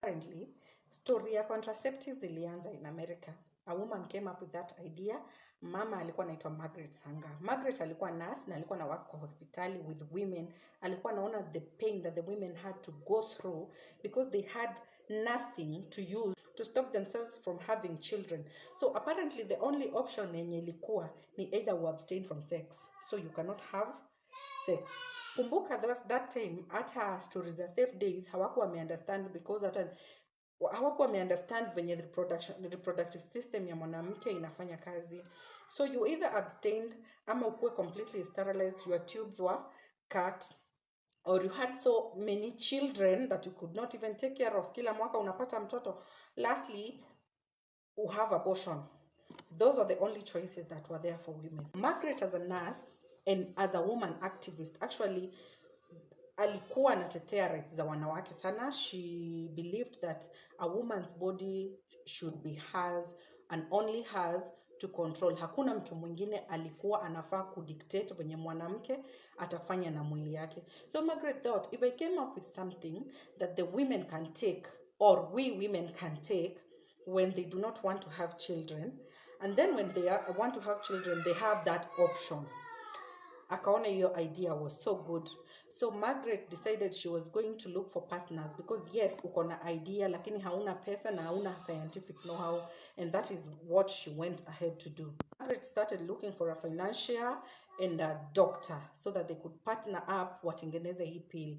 Apparently, story ya contraceptives ilianza in America. A woman came up with that idea. Mama alikuwa anaitwa Margaret Sanger. Margaret alikuwa nurse na alikuwa na work kwa hospitali with women. Alikuwa anaona the pain that the women had to go through because they had nothing to use to stop themselves from having children. So apparently the only option yenye ilikuwa ni either we abstain from sex. So you cannot have sex. Kumbuka that time hata stories za safe days hawakuwa wameunderstand because hata hawakuwa wameunderstand venye reproductive system ya mwanamke inafanya kazi. So you either abstained ama ukuwe completely sterilized, your tubes were cut, or you had so many children that you could not even take care of. Kila mwaka unapata mtoto. Lastly, you have abortion. Those are the only choices that were there for women. Margaret, as a nurse and as a woman activist, actually alikuwa anatetea rights za wanawake sana. She believed that a woman's body should be hers and only hers to control. Hakuna mtu mwingine alikuwa anafaa kudictate venye mwanamke atafanya na mwili yake. So Margaret thought, if I came up with something that the women can take, or we women can take, when they do not want to have children, and then when they want to have children, they have that option. Akaona hiyo idea was so good. So Margaret decided she was going to look for partners because yes, uko na idea lakini hauna pesa na hauna scientific know-how, and that is what she went ahead to do. Margaret started looking for a financier and a doctor so that they could partner up watengeneze hii pill.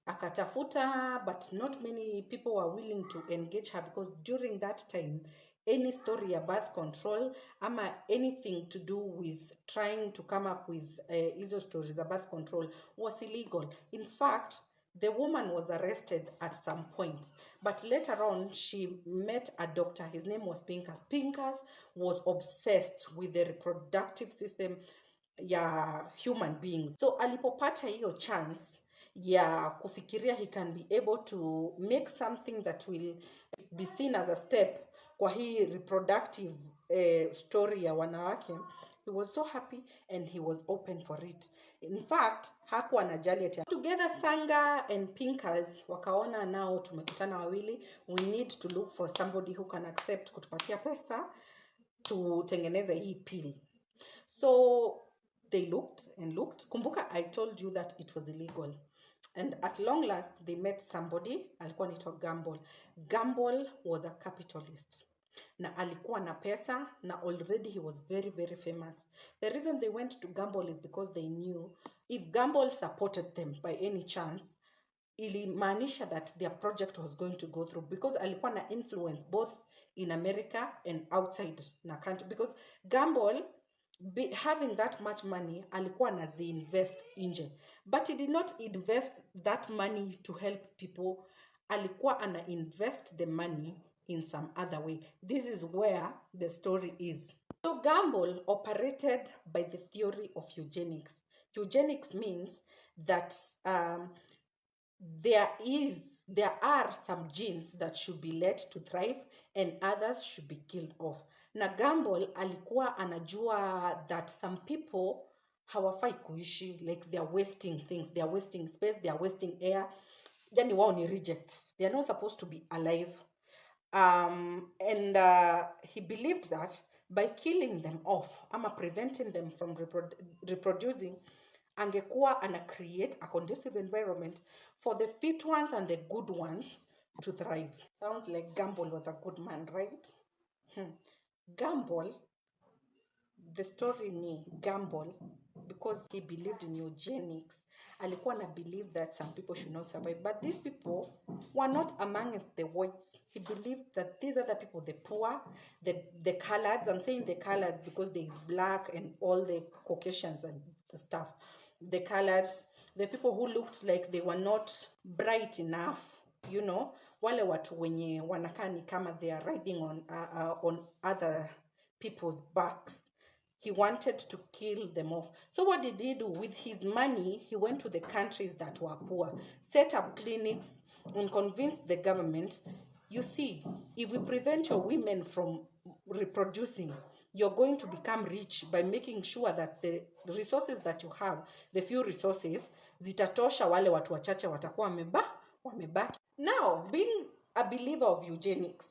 Akatafuta, but not many people were willing to engage her because during that time any story ya birth control ama anything to do with trying to come up with hizo stories of birth control was illegal. In fact, the woman was arrested at some point, but later on she met a doctor. His name was Pincus. Pincus was obsessed with the reproductive system ya human beings. So alipopata hiyo chance ya kufikiria he can be able to make something that will be seen as a step kwa hii reproductive story ya wanawake, he was so happy and he was open for it. In fact, hakuwa anajali ati. Together Sanger and Pincus wakaona nao tumekutana wawili, we need to look for somebody who can accept kutupatia pesa tutengeneze hii pill. So they looked and looked. Kumbuka I told you that it was illegal. And at long last, they met somebody, alikuwa anaitwa Gamble. Gamble was a capitalist. Na alikuwa na pesa, na already he was very, very famous. The reason they went to Gamble is because they knew if Gamble supported them by any chance, ilimaanisha that their project was going to go through, because alikuwa na influence both in America and outside na country. Because Gamble, having that much money, alikuwa anazi invest nje, but he did not invest that money to help people. Alikuwa ana invest the money in some other way. This is where the story is. So Gamble operated by the theory of eugenics. Eugenics means that there are some genes that should be let to thrive and others should be killed off. Na Gamble alikuwa anajua that some people hawafai kuishi, like they are wasting things, they are wasting space, they are wasting air. Yani wao ni reject. They are not supposed to be alive. And he believed that by killing them off ama preventing them from reproducing, angekuwa ana create a conducive environment for the fit ones and the good ones to thrive. Sounds like Gamble was a good man, right? Gamble, the story ni Gamble, because he believed in eugenics, alikuwa na believe that some people should not survive, but these people were not amongst the whites. He believed that these are the people, the poor, the coloreds. I'm saying the coloreds because there is black and all the Caucasians and the stuff. The coloreds, the people who looked like they were not bright enough, you know, wale watu wenye wanakaa ni kama they are riding on other people's backs. He wanted to kill them off. So what did he do? With his money, he went to the countries that were poor, set up clinics, and convinced the government, you see, if we prevent your women from reproducing, you're going to become rich by making sure that the resources that you have, the few resources, zitatosha wale watu wachache watakuwa wamebaki. Now, being a believer of eugenics.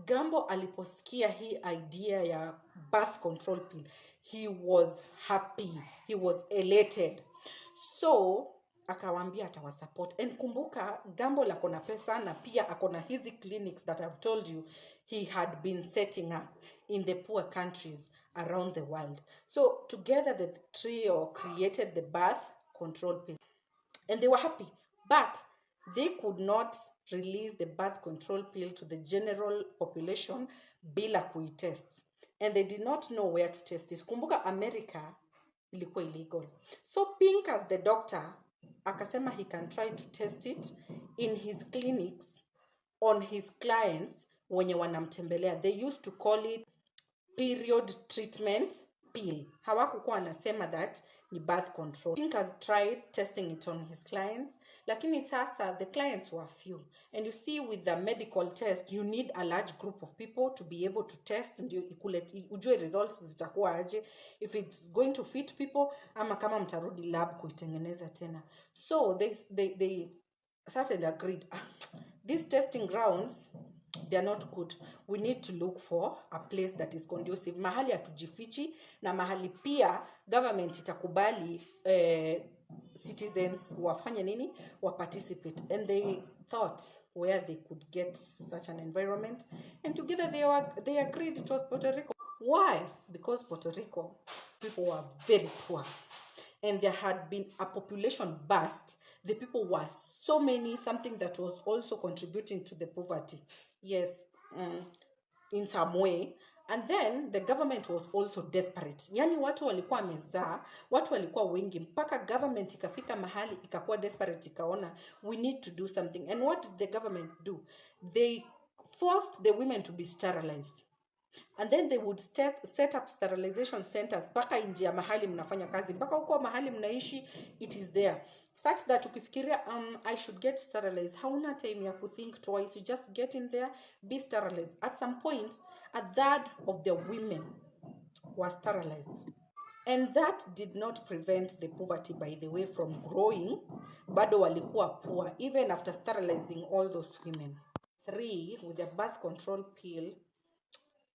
Gambo aliposikia hii idea ya birth control pill, he was happy, he was elated. So akawambia atawasupport. And kumbuka Gambo akona pesa na pia akona hizi clinics that I've told you he had been setting up in the poor countries around the world. So together the trio created the birth control pill. And they were happy, but they could not release the birth control pill to the general population bila kuitest, and they did not know where to test this. Kumbuka America ilikuwa illegal. So Pink, as the doctor, akasema he can try to test it in his clinics on his clients wenye wanamtembelea. They used to call it period treatment pill. Hawakukuwa wanasema that ni birth control. Pink has tried testing it on his clients, lakini sasa the clients were few. And you see, with the medical test, you need a large group of people to be able to test, ndio ujue results zitakuwa aje, if it's going to fit people ama kama mtarudi lab kuitengeneza tena. So they certainly agreed, these testing grounds, they are not good. We need to look for a place that is conducive, mahali hatujifichi na mahali pia government itakubali citizens wafanye nini, wa participate. And they thought where they could get such an environment, and together they agreed it was Puerto Rico. Why? Because Puerto Rico people were very poor, and there had been a population burst. The people were so many, something that was also contributing to the poverty. Yes, in some way. And then the government was also desperate. Yani watu walikuwa wamezaa, watu walikuwa wengi, mpaka government ikafika mahali ikakuwa desperate, ikaona we need to do something. And what did the government do? They forced the women to be sterilized. And then they would set up sterilization centers mpaka nje ya mahali mnafanya kazi, mpaka huko mahali mnaishi, it is there, such that ukifikiria I should get sterilized, hauna time ya kuthink twice, you just get in there, be sterilized. At some point, a third of the women were sterilized, and that did not prevent the poverty, by the way, from growing. Bado walikuwa poor even after sterilizing all those women. 3, with the birth control pill,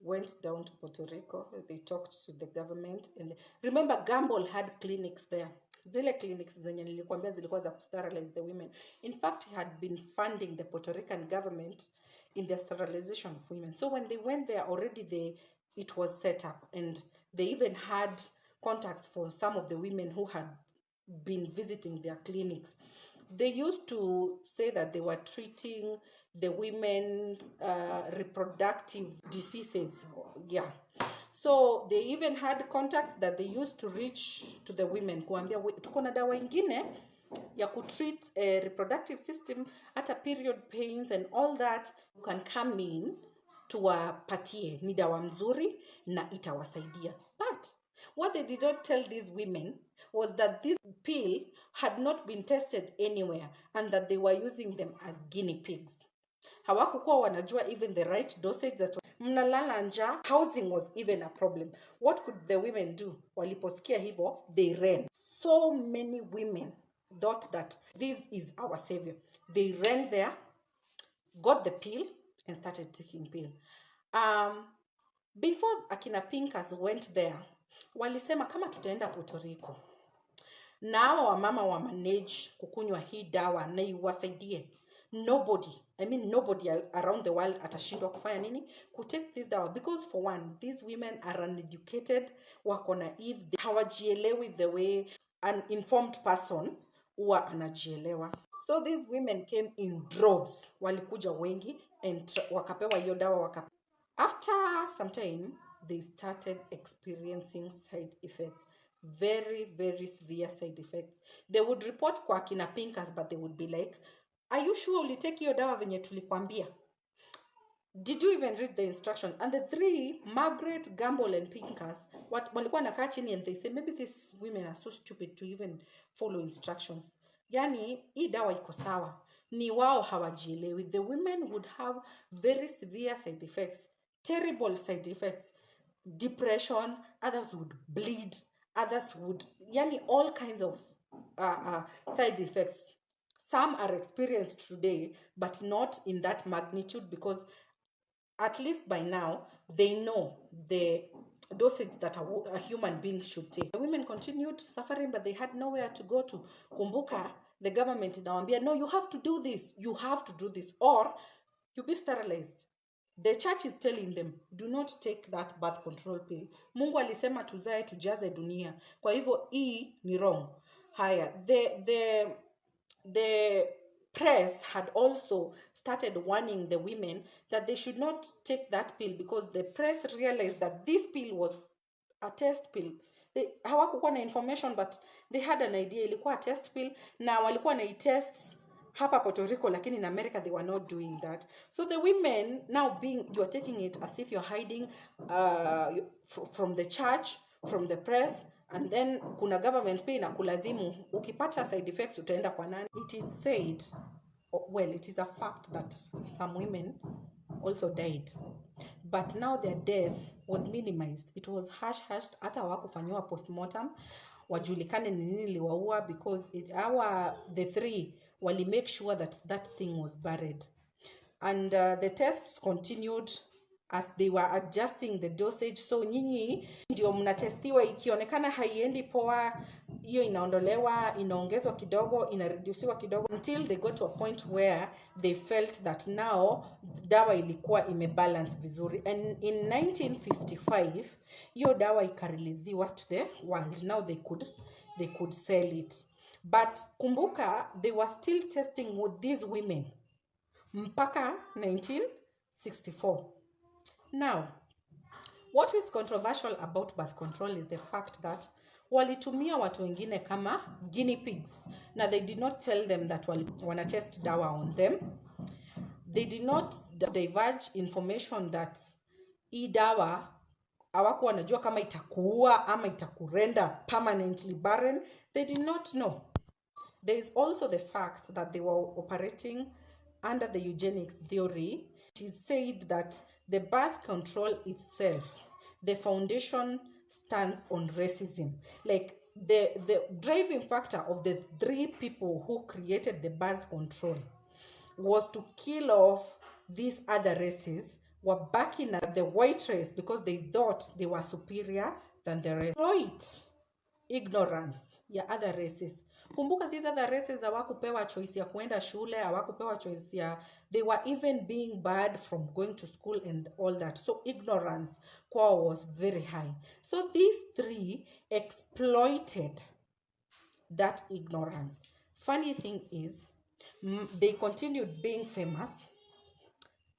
went down to Puerto Rico. They talked to the government, and remember, Gamble had clinics there. Zile clinics zenye nilikwambia zilikuwa za sterilize the women. In fact, he had been funding the Puerto Rican government in the sterilization of women. So when they went there, already it was set up, and they even had contacts for some of the women who had been visiting their clinics. They used to say that they were treating the women's reproductive diseases. Yeah. So they even had contacts that they used to reach to the women. Kuambia, tuko na dawa ingine ya kutreat reproductive system, hata period pains and all that. You can come in tuwapatie, ni dawa mzuri na itawasaidia. But what they did not tell these women was that this pill had not been tested anywhere, and that they were using them as guinea pigs. Hawakukuwa wanajua even the right dosage, that mnalala njaa, housing was even a problem. What could the women do? Waliposikia hivyo, they ran. So many women thought that this is our savior. They ran there, got the pill, and started taking pill. Before akina Pinkers went there, walisema kama tutaenda Puerto Rico, na hawa wamama wa manage kukunywa hii dawa na iwasaidie, nobody around the world atashindwa kufanya nini, kutake this dawa. Because for one, these women are uneducated, wako naive, hawajielewi the way an informed person huwa anajielewa. So these women came in droves, walikuja wengi, and wakapewa hiyo dawa. After some time, they started experiencing side effects, very, very severe side effects. They would report kwa kina Pinkers, but they would be like, are you sure you take your dawa venye tulikwambia? Did you even read the instructions? And the 3, Margaret, Gamble, and Pinkers, walikuwa nakaa chini, and they say, maybe these women are so stupid to even follow instructions. Yani, hii dawa iko sawa, ni wao hawajielewi. The women would have very severe side effects, terrible side effects, depression, others would bleed, others would, yani all kinds of side effects, some are experienced today, but not in that magnitude, because at least by now they know the dosage that a human being should take. The women continued suffering, but they had nowhere to go to. Kumbuka, the government inawambia, no, you have to do this, or you be sterilized. The church is telling them, do not take that birth control pill. Mungu alisema tuzae tujaze dunia. Kwa hivyo hii ni wrong. Haya, the press had also started warning the women that they should not take that pill, because the press realized that this pill was a test pill. Hawakukuwa na information, but they had an idea ilikuwa a test pill, na walikuwa na test hapa Puerto Rico, lakini in America they were not doing that. So the women now you're taking it as if you're hiding from the church, from the press, and then kuna government pia inakulazimu ukipata side effects utaenda kwa nani. It is said, well, it is a fact that some women also died, but now their death was minimized. It was hushed, hata hawakufanyiwa postmortem wajulikane ni nini liwaua, because the three wali make sure that thing was buried. And the tests continued as they were adjusting the dosage. So nyinyi ndio mnatestiwa, ikionekana haiendi poa, hiyo inaondolewa, inaongezwa kidogo, inareduciwa kidogo, until they got to a point where they felt that now dawa ilikuwa imebalance vizuri. And in 1955 hiyo dawa ikareleasiwa to the world. Now they could sell it. But kumbuka, they were still testing with these women mpaka 1964. Now, what is controversial about birth control is the fact that walitumia watu wengine kama guinea pigs. Now, they did not tell them that wana test dawa on them. They did not divulge information that hii dawa hawaku wanajua kama itakuua ama itakurenda permanently barren. They did not know. There is also the fact that they were operating under the eugenics theory. It is said that the birth control itself, the foundation stands on racism. Like the driving factor of the three people who created the birth control was to kill off these other races, were backing at the white race because they thought they were superior than the rest. Exploit ignorance ya other races. Kumbuka, these other races hawakupewa choice ya kuenda shule, hawakupewa choice ya, they were even being barred from going to school and all that. So ignorance kwao was very high. So these three exploited that ignorance. Funny thing is, they continued being famous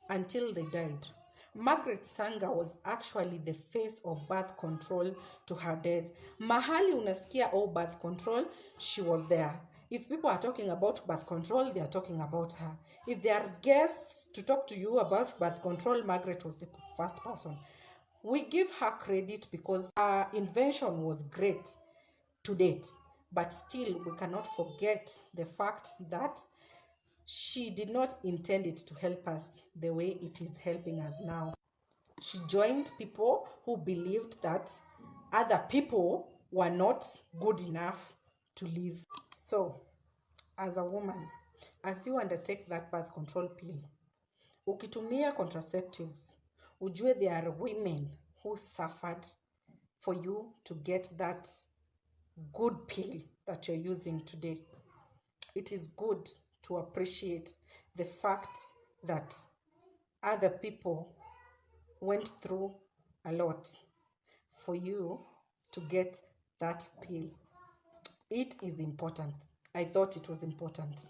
until they died. Margaret Sanger was actually the face of birth control to her death. Mahali unasikia birth control, she was there. If people are talking about birth control, they are talking about her. If there are guests to talk to you about birth control, Margaret was the first person. We give her credit because her invention was great to date, but still we cannot forget the fact that she did not intend it to help us the way it is helping us now. She joined people who believed that other people were not good enough to live. So, as a woman, as you undertake that birth control pill, ukitumia contraceptives, ujue there are women who suffered for you to get that good pill that you're using today. It is good to appreciate the fact that other people went through a lot for you to get that pill. It is important. I thought it was important.